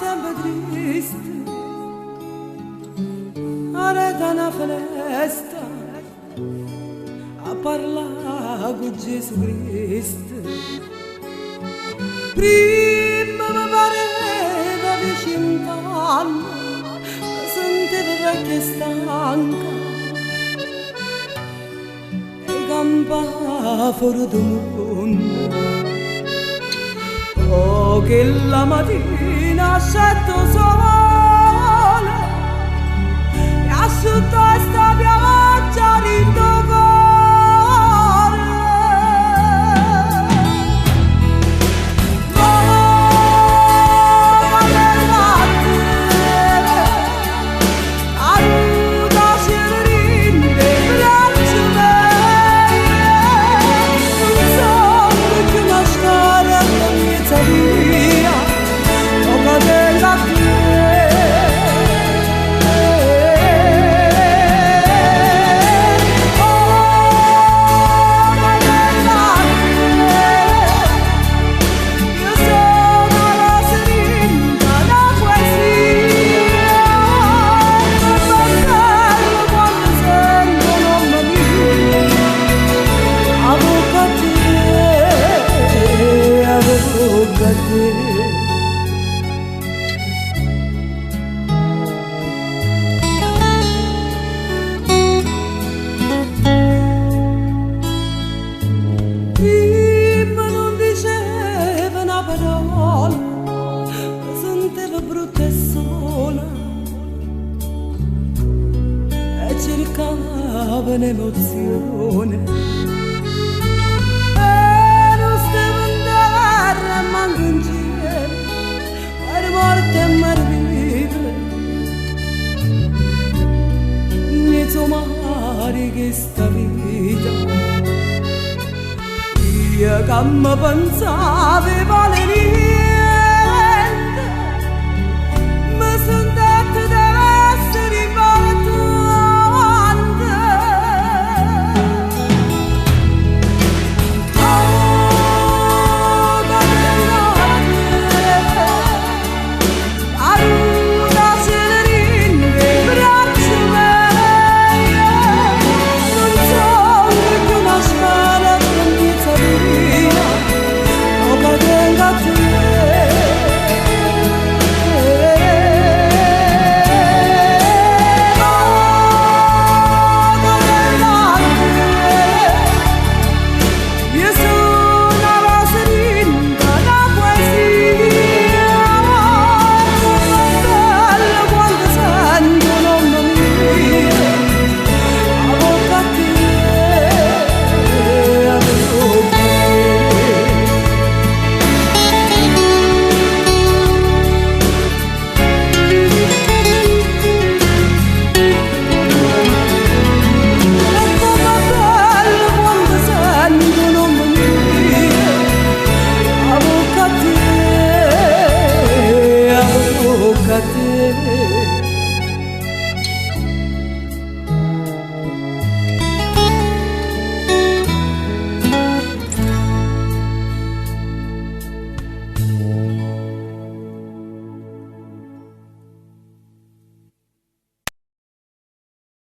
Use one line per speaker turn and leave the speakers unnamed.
sempre triste, arreta una festa a parlare con Gesù Cristo. Prima mi pareva vicino anni, mi sentivo vecchia stanca e campava fuori del mondo. Oh, che la mattina scetto sole e asciutta sta pioggia rindo prima non diceva una parola, mi sentivo brutta e sola e cercava un'emozione e non stavo in terra e manco in cielo, per morte e per vivere mezzo mare che sta vita. Io che mi pensavo vale niente, mi son detto deve essere importante. Oh, Carola, celerine, braccia mie, non sono più una scala senza via, oh, Carola, io sono la seringa, la poesia, bella quando sento nonna mia, a bocca a te, a bocca a te.